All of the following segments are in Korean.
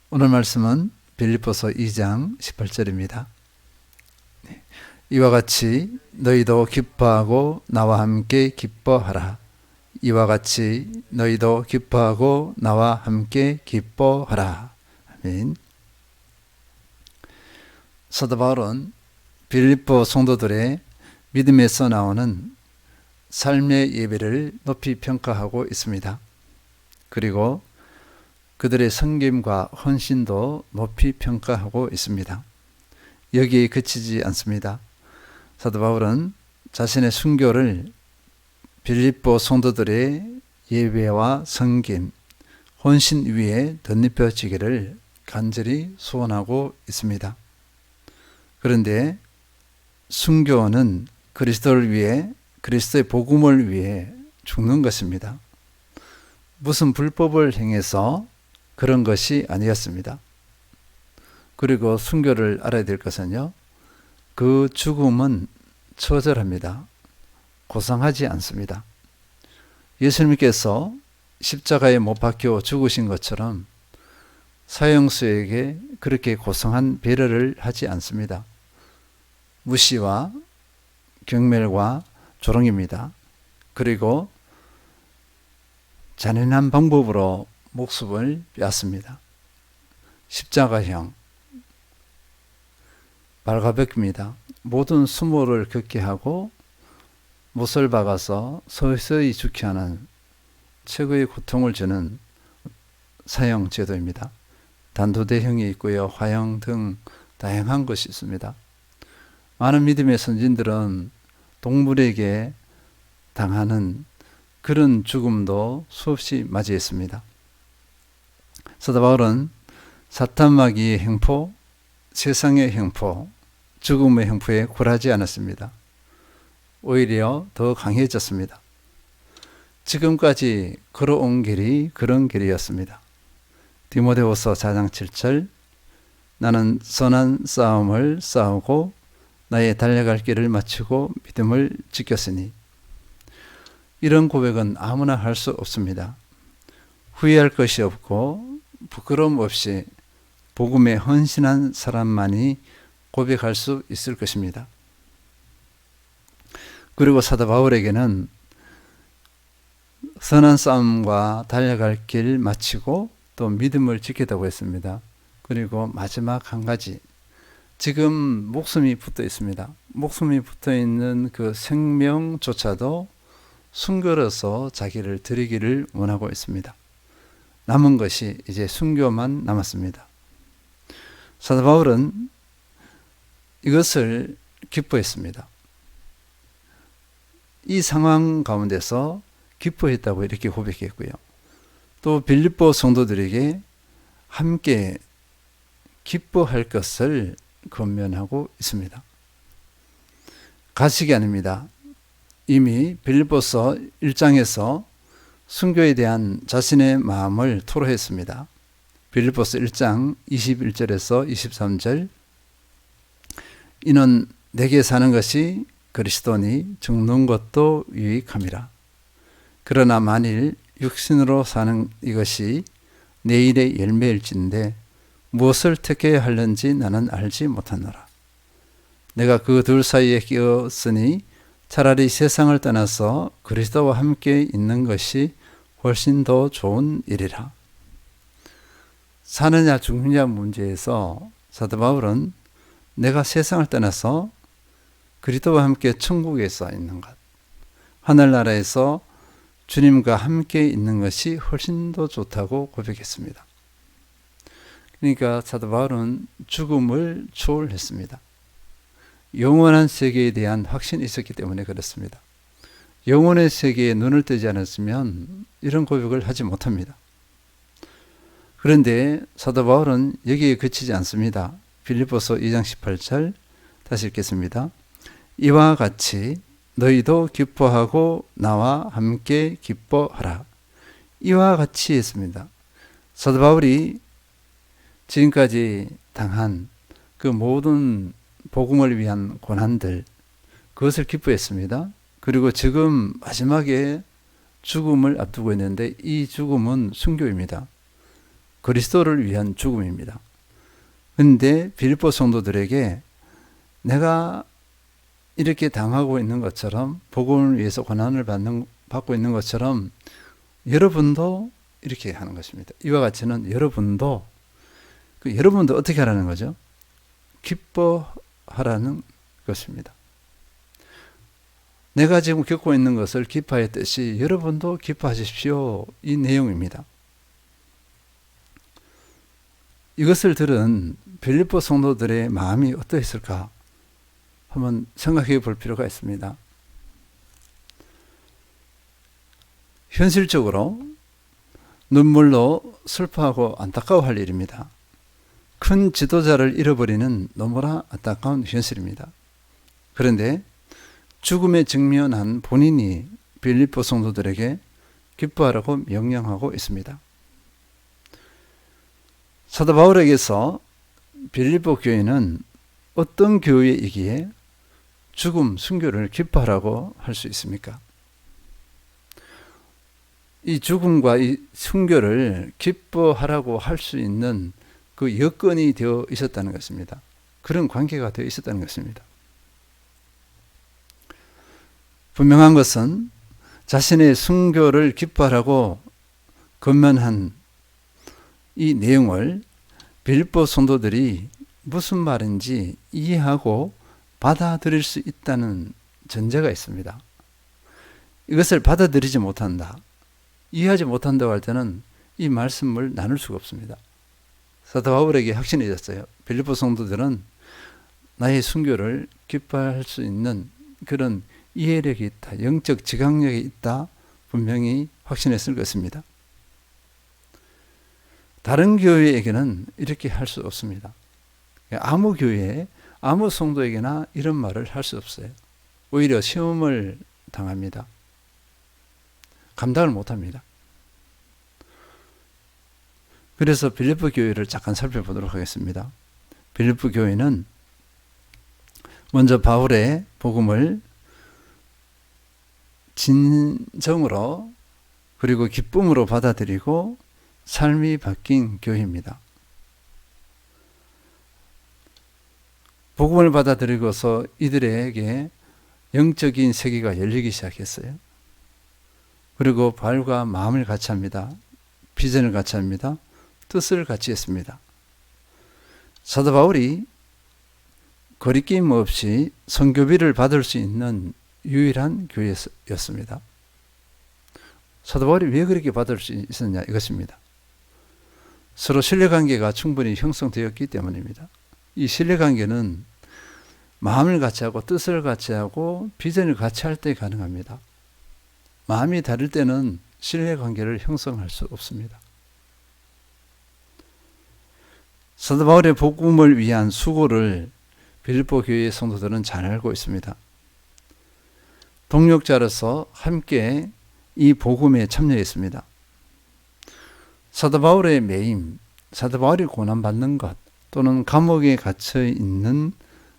오늘 말씀은 빌립보서 2장 18절입니다. 이와 같이 너희도 기뻐하고 나와 함께 기뻐하라. 이와 같이 너희도 기뻐하고 나와 함께 기뻐하라. 아멘. 사도 바울은 빌립보 성도들의 믿음에서 나오는 삶의 예배를 높이 평가하고 있습니다. 그리고 그들의 섬김과 헌신도 높이 평가하고 있습니다. 여기에 그치지 않습니다. 사도 바울은 자신의 순교를 빌립보 성도들의 예배와 섬김, 헌신 위에 덧입혀지기를 간절히 소원하고 있습니다. 그런데 순교는 그리스도를 위해, 그리스도의 복음을 위해 죽는 것입니다. 무슨 불법을 행해서 그런 것이 아니었습니다. 그리고 순교를 알아야 될 것은요, 그 죽음은 처절합니다. 고상하지 않습니다. 예수님께서 십자가에 못 박혀 죽으신 것처럼 사형수에게 그렇게 고상한 배려를 하지 않습니다. 무시와 경멸과 조롱입니다. 그리고 잔인한 방법으로 목숨을 빼앗습니다. 십자가형, 발가벗깁니다. 모든 수모를 겪게 하고 못을 박아서 서서히 죽게 하는 최고의 고통을 주는 사형 제도입니다. 단도대형이 있고요, 화형 등 다양한 것이 있습니다. 많은 믿음의 선진들은 동물에게 당하는 그런 죽음도 수없이 맞이했습니다. 사도 바울은 사탄마귀의 형포, 세상의 형포, 죽음의 형포에 굴하지 않았습니다. 오히려 더 강해졌습니다. 지금까지 걸어온 길이 그런 길이었습니다. 디모데후서 4장 7절, 나는 선한 싸움을 싸우고 나의 달려갈 길을 마치고 믿음을 지켰으니. 이런 고백은 아무나 할 수 없습니다. 후회할 것이 없고 부끄러움 없이 복음에 헌신한 사람만이 고백할 수 있을 것입니다. 그리고 사도 바울에게는 선한 싸움과 달려갈 길 마치고 또 믿음을 지켰다고 했습니다. 그리고 마지막 한 가지, 지금 목숨이 붙어 있습니다. 목숨이 붙어 있는 그 생명조차도 순교로서 자기를 드리기를 원하고 있습니다. 남은 것이 이제 순교만 남았습니다. 사도 바울은 이것을 기뻐했습니다. 이 상황 가운데서 기뻐했다고 이렇게 고백했고요. 또 빌립보 성도들에게 함께 기뻐할 것을 권면하고 있습니다. 가식이 아닙니다. 이미 빌립보서 1장에서 순교에 대한 자신의 마음을 토로했습니다. 빌립보서 1장 21절에서 23절, 이는 내게 사는 것이 그리스도니 죽는 것도 유익함이라. 그러나 만일 육신으로 사는 이것이 내일의 열매일진데 무엇을 택해야 하는지 나는 알지 못하노라. 내가 그 둘 사이에 끼었으니 차라리 세상을 떠나서 그리스도와 함께 있는 것이 훨씬 더 좋은 일이라. 사느냐 죽느냐 문제에서 사도 바울은 내가 세상을 떠나서 그리스도와 함께 천국에서 있는 것, 하늘나라에서 주님과 함께 있는 것이 훨씬 더 좋다고 고백했습니다. 그러니까 사도 바울은 죽음을 초월했습니다. 영원한 세계에 대한 확신이 있었기 때문에 그렇습니다. 영혼의 세계에 눈을 뜨지 않았으면 이런 고백을 하지 못합니다. 그런데 사도 바울은 여기에 그치지 않습니다. 빌립보서 2장 18절 다시 읽겠습니다. 이와 같이 너희도 기뻐하고 나와 함께 기뻐하라. 이와 같이 했습니다. 사도 바울이 지금까지 당한 그 모든 복음을 위한 고난들, 그것을 기뻐했습니다. 그리고 지금 마지막에 죽음을 앞두고 있는데 이 죽음은 순교입니다. 그리스도를 위한 죽음입니다. 그런데 빌립보 성도들에게 내가 이렇게 당하고 있는 것처럼, 복음을 위해서 고난을 받고 있는 것처럼 여러분도 이렇게 하는 것입니다. 이와 같이는 여러분도 어떻게 하라는 거죠? 기뻐하라는 것입니다. 내가 지금 겪고 있는 것을 기뻐했듯이 여러분도 기뻐하십시오. 이 내용입니다. 이것을 들은 빌립보 성도들의 마음이 어떠했을까? 한번 생각해 볼 필요가 있습니다. 현실적으로 눈물로 슬퍼하고 안타까워할 일입니다. 큰 지도자를 잃어버리는 너무나 안타까운 현실입니다. 그런데 죽음에 직면한 본인이 빌립보 성도들에게 기뻐하라고 명령하고 있습니다. 사도 바울에게서 빌립보 교회는 어떤 교회이기에 죽음, 순교를 기뻐하라고 할 수 있습니까? 이 죽음과 이 순교를 기뻐하라고 할 수 있는 그 여건이 되어 있었다는 것입니다. 그런 관계가 되어 있었다는 것입니다. 분명한 것은 자신의 순교를 기뻐하라고 권면한 이 내용을 빌립보 성도들이 무슨 말인지 이해하고 받아들일 수 있다는 전제가 있습니다. 이것을 받아들이지 못한다, 이해하지 못한다고 할 때는 이 말씀을 나눌 수가 없습니다. 사도 바울에게 확신이 있었어요. 빌립보 성도들은 나의 순교를 기뻐할 수 있는 그런 이해력이 있다, 영적 지각력이 있다, 분명히 확신했을 것입니다. 다른 교회에게는 이렇게 할 수 없습니다. 아무 교회, 아무 성도에게나 이런 말을 할 수 없어요. 오히려 시험을 당합니다. 감당을 못합니다. 그래서 빌립보 교회를 잠깐 살펴보도록 하겠습니다. 빌립보 교회는 먼저 바울의 복음을 진정으로 그리고 기쁨으로 받아들이고 삶이 바뀐 교회입니다. 복음을 받아들이고서 이들에게 영적인 세계가 열리기 시작했어요. 그리고 발과 마음을 같이 합니다. 비전을 같이 합니다. 뜻을 같이 했습니다. 사도 바울이 거리낌 없이 선교비를 받을 수 있는 유일한 교회였습니다. 사도 바울이 왜 그렇게 받을 수 있었냐 이것입니다. 서로 신뢰관계가 충분히 형성되었기 때문입니다. 이 신뢰관계는 마음을 같이 하고 뜻을 같이 하고 비전을 같이 할 때 가능합니다. 마음이 다를 때는 신뢰관계를 형성할 수 없습니다. 사도 바울의 복음을 위한 수고를 빌립보 교회의 성도들은 잘 알고 있습니다. 동역자로서 함께 이 복음에 참여했습니다. 사도 바울의 매임, 사도 바울이 고난받는 것 또는 감옥에 갇혀 있는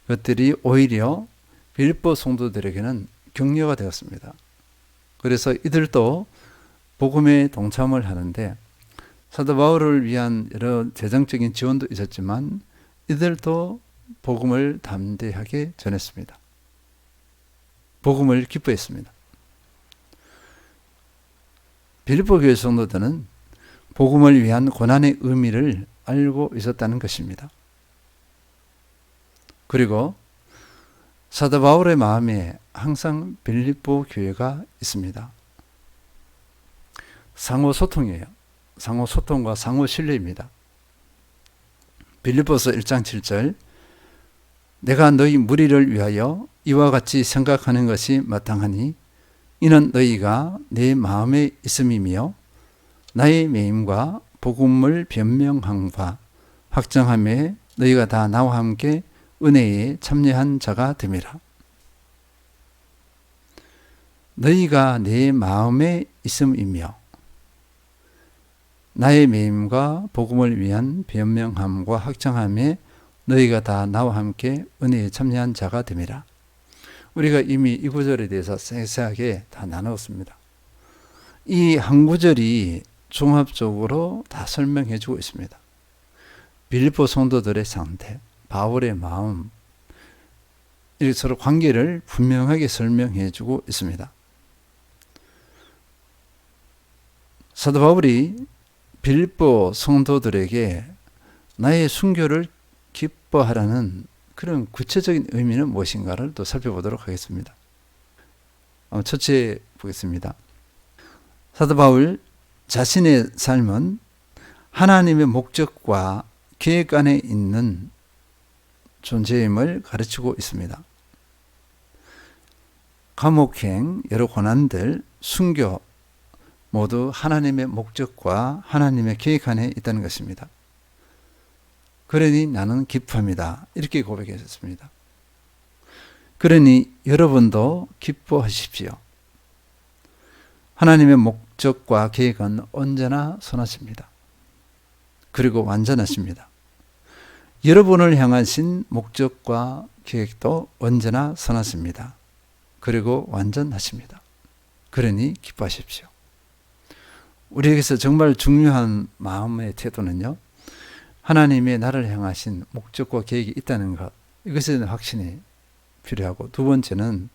것들이 오히려 빌립보 성도들에게는 격려가 되었습니다. 그래서 이들도 복음에 동참을 하는데 사도 바울을 위한 여러 재정적인 지원도 있었지만 이들도 복음을 담대하게 전했습니다. 복음을 기뻐했습니다. 빌립보 교회 성도들은 복음을 위한 고난의 의미를 알고 있었다는 것입니다. 그리고 사도 바울의 마음에 항상 빌립보 교회가 있습니다. 상호 소통이에요. 상호 소통과 상호 신뢰입니다. 빌립보서 1장 7절 내가 너희 무리를 위하여 이와 같이 생각하는 것이 마땅하니 이는 너희가 내 마음에 있음이며 나의 매임과 복음을 변명함과 확정함에 너희가 다 나와 함께 은혜에 참여한 자가 됨이라. 너희가 내 마음에 있음이며 나의 매임과 복음을 위한 변명함과 확정함에 너희가 다 나와 함께 은혜에 참여한 자가 됨이라. 우리가 이미 이 구절에 대해서 세세하게 다 나누었습니다. 이 한 구절이 종합적으로 다 설명해 주고 있습니다. 빌립보 성도들의 상태, 바울의 마음, 이렇게 서로 관계를 분명하게 설명해 주고 있습니다. 사도 바울이 빌립보 성도들에게 나의 순교를 기뻐하라는 그런 구체적인 의미는 무엇인가를 또 살펴보도록 하겠습니다. 첫째 보겠습니다. 사도 바울 자신의 삶은 하나님의 목적과 계획 안에 있는 존재임을 가르치고 있습니다. 감옥행, 여러 고난들, 순교 모두 하나님의 목적과 하나님의 계획 안에 있다는 것입니다. 그러니 나는 기뻐합니다. 이렇게 고백했습니다. 그러니 여러분도 기뻐하십시오. 하나님의 목적과 계획은 언제나 선하십니다. 그리고 완전하십니다. 여러분을 향하신 목적과 계획도 언제나 선하십니다. 그리고 완전하십니다. 그러니 기뻐하십시오. 우리에게서 정말 중요한 마음의 태도는요, 하나님의 나를 향하신 목적과 계획이 있다는 것, 이것에 대한 확신이 필요하고, 두 번째는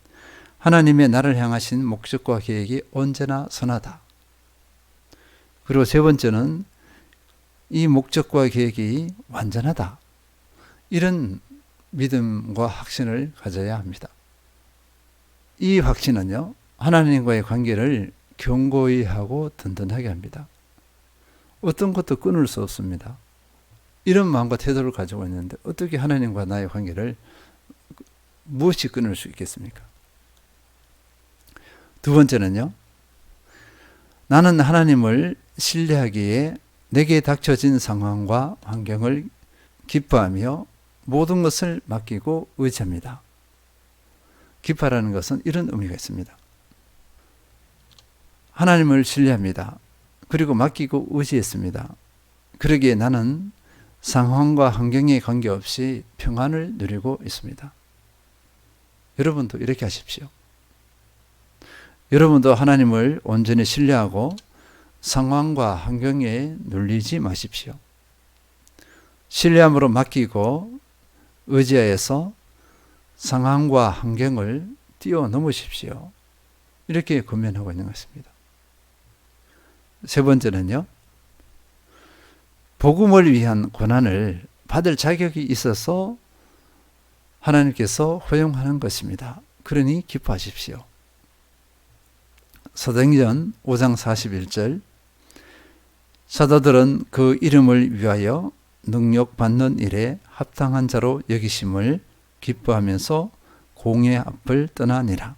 하나님의 나를 향하신 목적과 계획이 언제나 선하다. 그리고 세 번째는 이 목적과 계획이 완전하다. 이런 믿음과 확신을 가져야 합니다. 이 확신은요, 하나님과의 관계를 견고히 하고 든든하게 합니다. 어떤 것도 끊을 수 없습니다. 이런 마음과 태도를 가지고 있는데 어떻게 하나님과 나의 관계를 무엇이 끊을 수 있겠습니까? 두 번째는요, 나는 하나님을 신뢰하기에 내게 닥쳐진 상황과 환경을 기뻐하며 모든 것을 맡기고 의지합니다. 기뻐하라는 것은 이런 의미가 있습니다. 하나님을 신뢰합니다. 그리고 맡기고 의지했습니다. 그러기에 나는 상황과 환경에 관계없이 평안을 누리고 있습니다. 여러분도 이렇게 하십시오. 여러분도 하나님을 온전히 신뢰하고 상황과 환경에 눌리지 마십시오. 신뢰함으로 맡기고 의지하여서 상황과 환경을 뛰어넘으십시오. 이렇게 권면하고 있는 것입니다. 세 번째는요, 복음을 위한 고난을 받을 자격이 있어서 하나님께서 허용하는 것입니다. 그러니 기뻐하십시오. 사도행전 5장 41절, 사도들은 그 이름을 위하여 능력받는 일에 합당한 자로 여기심을 기뻐하면서 공의 앞을 떠나니라.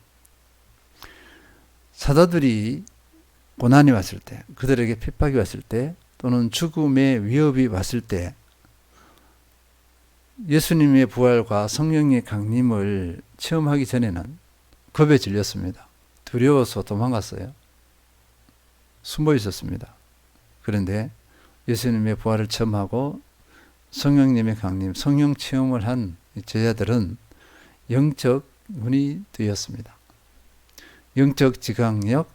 사도들이 고난이 왔을 때, 그들에게 핍박이 왔을 때, 또는 죽음의 위협이 왔을 때 예수님의 부활과 성령의 강림을 체험하기 전에는 겁에 질렸습니다. 두려워서 도망갔어요. 숨어 있었습니다. 그런데 예수님의 부활을 체험하고 성령님의 강림, 성령 체험을 한 제자들은 영적 눈이 뜨였습니다. 영적 지각력,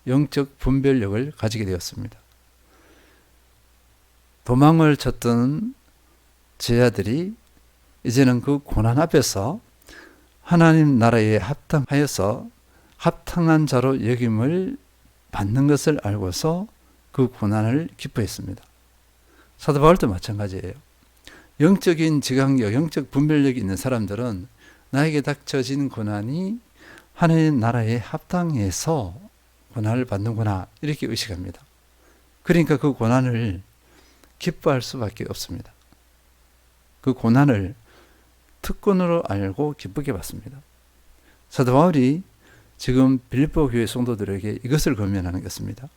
영적 분별력을 가지게 되었습니다. 도망을 쳤던 제자들이 이제는 그 고난 앞에서 하나님 나라에 합당하여서 합당한 자로 여김을 받는 것을 알고서 그 고난을 기뻐했습니다. 사도 바울도 마찬가지예요. 영적인 지각력, 영적 분별력이 있는 사람들은 나에게 닥쳐진 고난이 하나님 나라에 합당해서 고난을 받는구나, 이렇게 의식합니다. 그러니까 그 고난을 기뻐할 수밖에 없습니다. 그 고난을 특권으로 알고 기쁘게 받습니다. 사도 바울이 지금 빌립보 교회 성도들에게 이것을 권면하는 것입니다.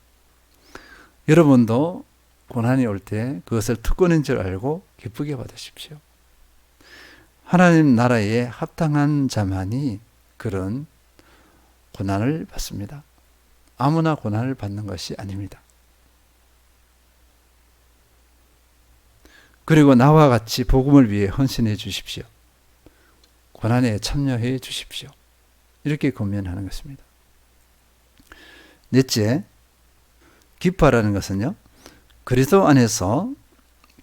여러분도 고난이 올 때 그것을 특권인 줄 알고 기쁘게 받으십시오. 하나님 나라에 합당한 자만이 그런 고난을 받습니다. 아무나 고난을 받는 것이 아닙니다. 그리고 나와 같이 복음을 위해 헌신해 주십시오. 고난에 참여해 주십시오. 이렇게 권면하는 것입니다. 넷째, 기뻐하라는 것은요, 그리스도 안에서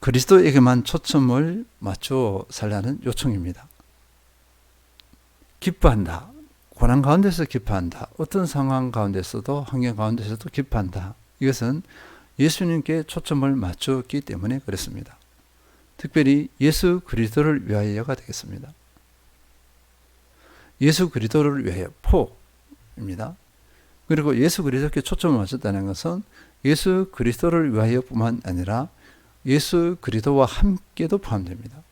그리스도에게만 초점을 맞추어 살라는 요청입니다. 기뻐한다. 고난 가운데서 기뻐한다. 어떤 상황 가운데서도, 환경 가운데서도 기뻐한다. 이것은 예수님께 초점을 맞추었기 때문에 그렇습니다. 특별히 예수 그리스도를 위하여가 되겠습니다. 예수 그리스도를 위하여, 포입니다. 그리고 예수 그리스도께 초점을 맞췄다는 것은 예수 그리스도를 위하여 뿐만 아니라 예수 그리스도와 함께도 포함됩니다.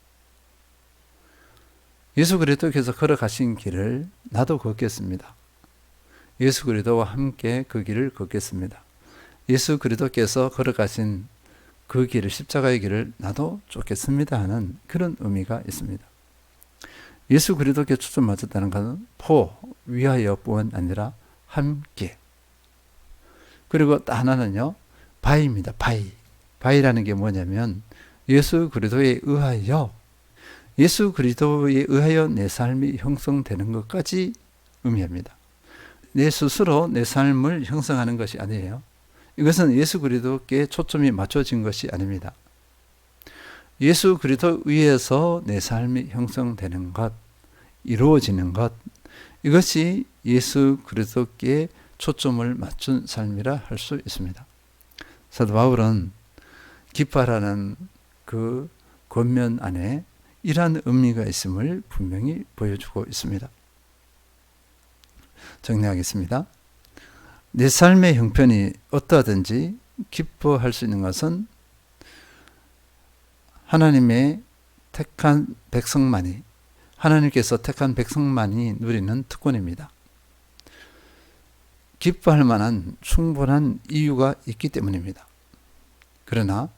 예수 그리스도께서 걸어가신 길을 나도 걷겠습니다. 예수 그리스도와 함께 그 길을 걷겠습니다. 예수 그리스도께서 걸어가신 그 길을, 십자가의 길을 나도 쫓겠습니다 하는 그런 의미가 있습니다. 예수 그리스도께 초점 맞췄다는 것은 위하여 뿐만 아니라 함께. 그리고 또 하나는요, 바이입니다. 바이라는 게 뭐냐면 예수 그리스도에 의하여, 예수 그리스도에 의하여 내 삶이 형성되는 것까지 의미합니다. 내 스스로 내 삶을 형성하는 것이 아니에요. 이것은 예수 그리스도께 초점이 맞춰진 것이 아닙니다. 예수 그리스도 위에서 내 삶이 형성되는 것, 이루어지는 것, 이것이 예수 그리스도께 초점을 맞춘 삶이라 할 수 있습니다. 사도 바울은 기뻐하라는 그 권면 안에 이러한 의미가 있음을 분명히 보여주고 있습니다. 정리하겠습니다. 내 삶의 형편이 어떠하든지 기뻐할 수 있는 것은 하나님의 택한 백성만이, 하나님께서 택한 백성만이 누리는 특권입니다. 기뻐할 만한 충분한 이유가 있기 때문입니다. 그러나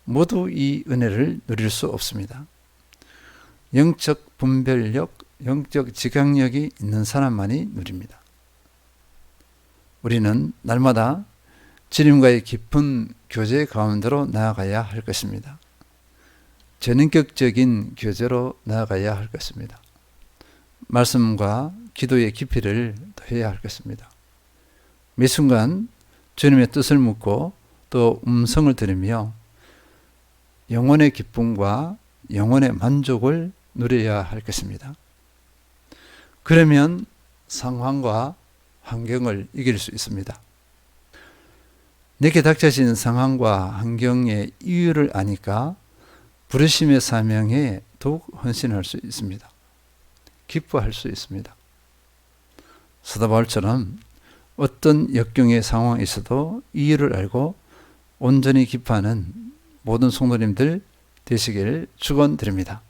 모두 이 은혜를 누릴 수 없습니다. 영적 분별력, 영적 지각력이 있는 사람만이 누립니다. 우리는 날마다 주님과의 깊은 교제 가운데로 나아가야 할 것입니다. 전인격적인 교제로 나아가야 할 것입니다. 말씀과 기도의 깊이를 더해야 할 것입니다. 매 순간 주님의 뜻을 묻고 또 음성을 들으며 영혼의 기쁨과 영혼의 만족을 누려야 할 것입니다. 그러면 상황과 환경을 이길 수 있습니다. 내게 닥쳐진 상황과 환경의 이유를 아니까 부르심의 사명에 더욱 헌신할 수 있습니다. 기뻐할 수 있습니다. 사도 바울처럼 어떤 역경의 상황에 있어도 이유를 알고 온전히 기뻐하는 모든 성도님들 되시길 축원드립니다.